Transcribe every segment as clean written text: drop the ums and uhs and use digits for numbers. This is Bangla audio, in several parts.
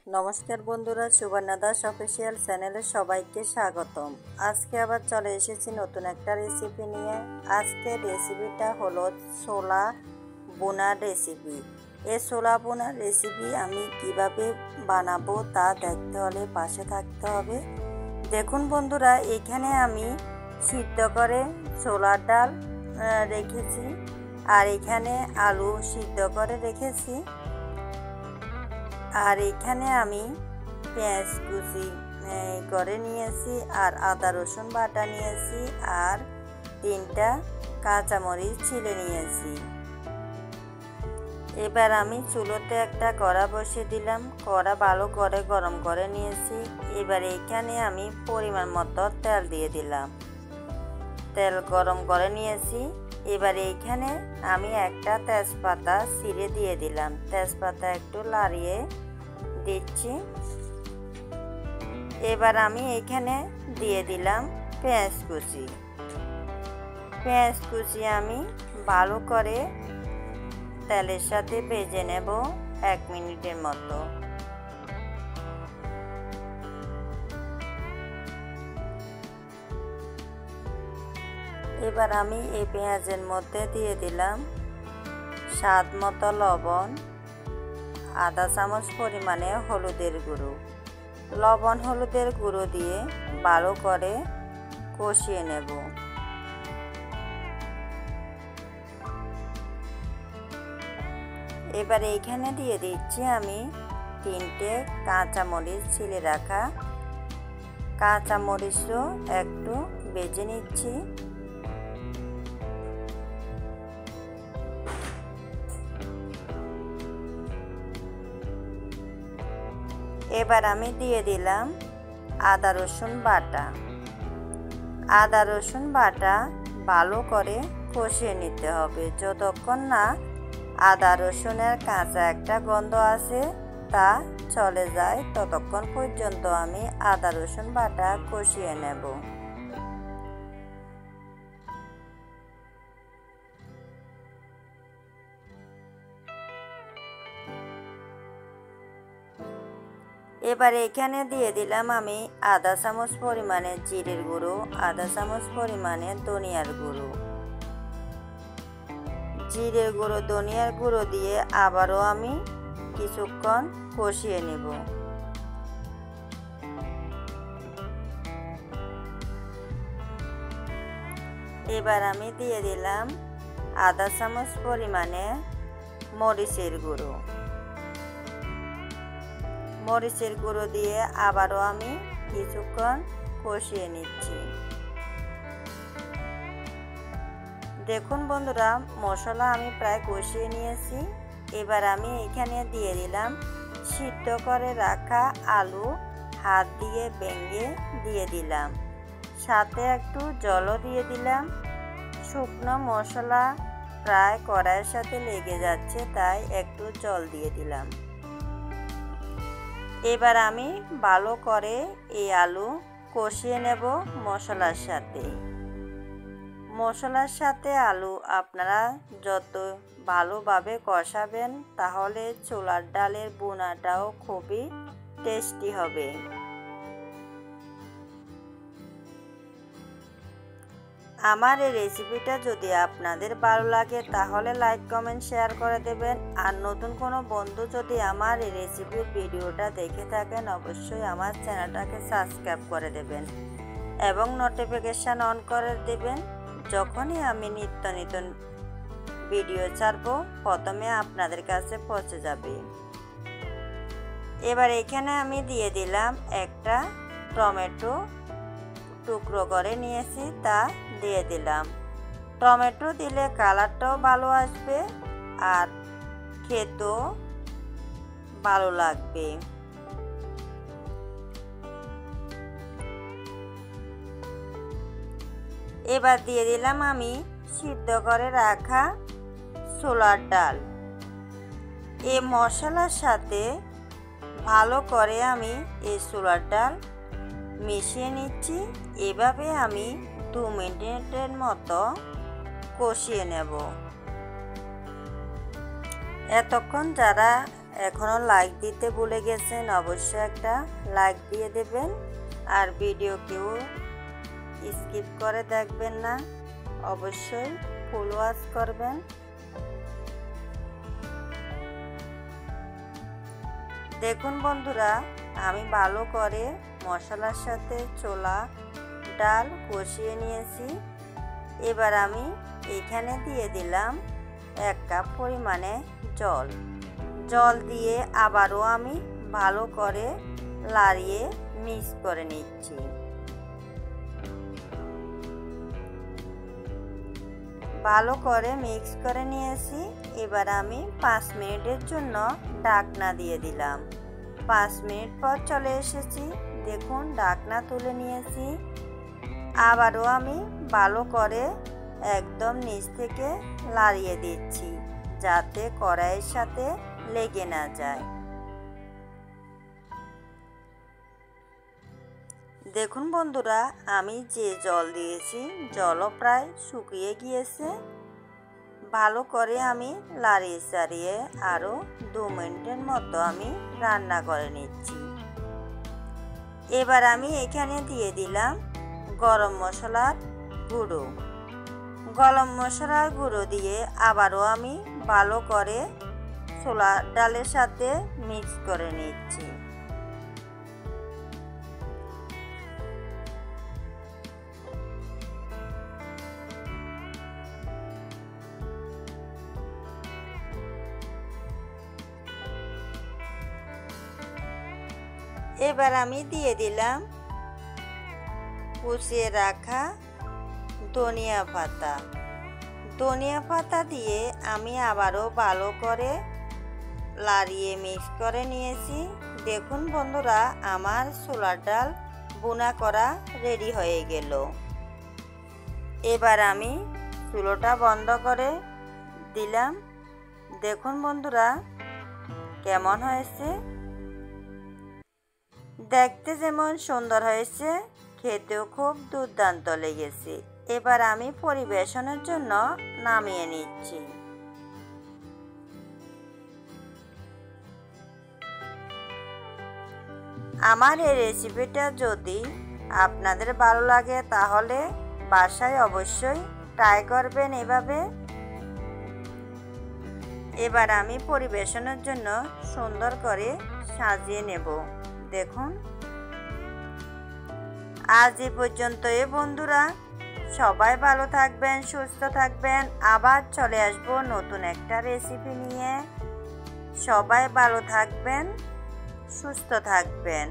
নমস্কার বন্ধুরা, সুবর্ণা দাস অফিসিয়াল চ্যানেলে সবাইকে স্বাগতম। আজকে আবার চলে এসেছি নতুন একটা রেসিপি নিয়ে। আজকের রেসিপিটা হলো ছোলা বোনার রেসিপি। এই ছোলা বোনার রেসিপি আমি কিভাবে বানাবো তা দেখতে হলে পাশে থাকতে হবে। দেখুন বন্ধুরা, এখানে আমি সিদ্ধ করে ছোলার ডাল রেখেছি, আর এখানে আলু সিদ্ধ করে রেখেছি, আর এখানে আমি পেঁয়াজ কুচি করে নিয়েছি, আর আদা রসুন বাটা নিয়েছি, আর 3টা কাঁচামরিচ ছিলে নিয়েছি। এবার আমি চুলোতে একটা কড়া বসিয়ে দিলাম। কড়া ভালো করে গরম করে নিয়েছি। এবার এখানে আমি পরিমাণ মতো তেল দিয়ে দিলাম। তেল গরম করে নিয়েছি। এবার এইখানে আমি একটা তেজপাতা ছিঁড়ে দিয়ে দিলাম। তেজপাতা একটু লাড়িয়ে দিচ্ছি। এবার আমি এখানে দিয়ে দিলাম পেঁয়াজ কুচি। পেঁয়াজ কুচি আমি ভালো করে তেলের সাথে ভেজে নেব 1 মিনিটের মতো। এবার আমি এই পেঁয়াজের মধ্যে দিয়ে দিলাম স্বাদ মতো লবণ, আধা চামচ পরিমাণে হলুদের গুঁড়ো। লবণ হলুদের গুঁড়ো দিয়ে ভালো করে কষিয়ে নেব। এবার এইখানে দিয়ে দিচ্ছি আমি 3টে কাঁচামরিচ ছিলে রাখা। কাঁচামরিচও একটু ভেজে নিচ্ছি। এবার আমি দিয়ে দিলাম আদা রসুন বাটা। আদা রসুন বাটা ভালো করে কষিয়ে নিতে হবে। যতক্ষণ না আদা রসুনের কাঁচা একটা গন্ধ আছে তা চলে যায়, ততক্ষণ পর্যন্ত আমি আদা রসুন বাটা কষিয়ে নেব। এবার এখানে দিয়ে দিলাম আমি আধা চামচ পরিমাণে জিরের গুঁড়ো, আধা চামচ পরিমাণে ধনিয়ার গুঁড়ো। জিরের গুঁড়ো ধনিয়ার গুঁড়ো দিয়ে আবারও আমি কিছুক্ষণ কষিয়ে নেব। এবার আমি দিয়ে দিলাম আধা চামচ পরিমাণে মরিচের গুঁড়ো। মরিচের গুঁড়ো দিয়ে আবারও আমি কিছুক্ষণ কষিয়ে নিচ্ছি। দেখুন বন্ধুরা, মশলা আমি প্রায় কষিয়ে নিয়েছি। এবার আমি এখানে দিয়ে দিলাম সিদ্ধ করে রাখা আলু, হাত দিয়ে ভেঙে দিয়ে দিলাম। সাথে একটু জলও দিয়ে দিলাম। শুকনো মশলা প্রায় কড়াইয়ের সাথে লেগে যাচ্ছে, তাই একটু জল দিয়ে দিলাম। এবার আমি ভালো করে এই আলু কষিয়ে নেব মশলার সাথে। মশলার সাথে আলু আপনারা যত ভালোভাবে কষাবেন, তাহলে ছোলার ডালের বোনাটাও খুবই টেস্টি হবে। আমার এই রেসিপিটা যদি আপনাদের ভালো লাগে তাহলে লাইক কমেন্ট শেয়ার করে দেবেন। আর নতুন কোনো বন্ধু যদি আমার এই রেসিপির ভিডিওটা দেখে থাকেন, অবশ্যই আমার চ্যানেলটাকে সাবস্ক্রাইব করে দেবেন এবং নোটিফিকেশান অন করে দেবেন। যখনই আমি নিত্য নতুন ভিডিও ছাড়বো, প্রথমে আপনাদের কাছে পৌঁছে যাবে। এবার এখানে আমি দিয়ে দিলাম একটা টমেটো টুকরো করে নিয়েছি, তা দিয়ে দিলাম। টমেটো দিলে কালারটাও ভালো আসবে আর খেতেও ভালো লাগবে। এবার দিয়ে দিলাম আমি সিদ্ধ করে রাখা ছোলার ডাল। এই মশলার সাথে ভালো করে আমি এই ছোলার ডাল মিশিয়ে নিচ্ছি। এভাবে আমি 2 মিনিটের মতো কষিয়ে নেব। এতক্ষণ যারা এখনও লাইক দিতে ভুলে গেছেন, অবশ্যই একটা লাইক দিয়ে দেবেন। আর ভিডিও কেউ স্কিপ করে দেখবেন না, অবশ্যই ফুল ওয়াচ করবেন। দেখুন বন্ধুরা, আমি ভালো করে মশলার সাথে ছোলা ডাল কষিয়ে নিয়েছি। এবার আমি এখানে দিয়ে দিলাম 1 কাপ পরিমাণে জল দিয়ে আবারও আমি ভালো করে লাড়িয়ে মিক্স করে নিচ্ছি। ভালো করে মিক্স করে নিয়েছি। এবার আমি 5 মিনিটের জন্য ঢাকনা দিয়ে দিলাম। 5 মিনিট পর চলে এসেছি। দেখুন ঢাকনা তুলে নিয়েছি। আবারও আমি ভালো করে একদম নিচ থেকে লাড়িয়ে দিচ্ছি, যাতে কড়াইয়ের সাথে লেগে না যায়। দেখুন বন্ধুরা, আমি যে জল দিয়েছি জলও প্রায় শুকিয়ে গিয়েছে। ভালো করে আমি লাড়িয়ে চাড়িয়ে আরও 2 মিনিটের মতো আমি রান্না করে নিচ্ছি। এবার আমি এখানে দিয়ে দিলাম গরম মশলার গুঁড়ো। গরম মশলার গুঁড়ো দিয়ে আবারও আমি ভালো করে ছোলা ডালের সাথে মিক্স করে নিচ্ছি। এবার আমি দিয়ে দিলাম কুচিয়ে রাখা ধনিয়া পাতা দিয়ে আমি আবারও ভালো করে লাড়িয়ে মিক্স করে নিয়েছি। দেখুন বন্ধুরা, আমার ছোলার ডাল বোনা করা রেডি হয়ে গেল। এবার আমি চুলোটা বন্ধ করে দিলাম। দেখুন বন্ধুরা কেমন হয়েছে, দেখতে যেমন সুন্দর হয়েছে, খেতেও খুব দুর্দান্ত লেগেছে। এবার আমি পরিবেশনের জন্য নামিয়ে নিচ্ছি। আমার এই রেসিপিটা যদি আপনাদের ভালো লাগে তাহলে বাসায় অবশ্যই ট্রাই করবেন এভাবে। এবার আমি পরিবেশনের জন্য সুন্দর করে সাজিয়ে নেব। দেখুন, আজ এ পর্যন্তই বন্ধুরা। সবাই ভালো থাকবেন, সুস্থ থাকবেন। আবার চলে আসব নতুন একটা রেসিপি নিয়ে। সবাই ভালো থাকবেন, সুস্থ থাকবেন।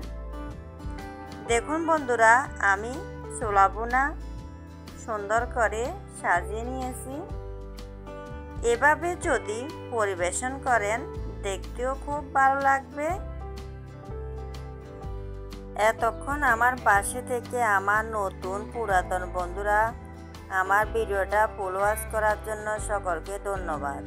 দেখুন বন্ধুরা, আমি ছোলা বোনা সুন্দর করে সাজিয়ে নিয়েছি। এভাবে যদি পরিবেশন করেন দেখতেও খুব ভালো লাগবে। এতক্ষণ আমার পাশে থেকে আমার নতুন পুরাতন বন্ধুরা আমার ভিডিওটা ফুল ওয়াচ করার জন্য সকলকে ধন্যবাদ।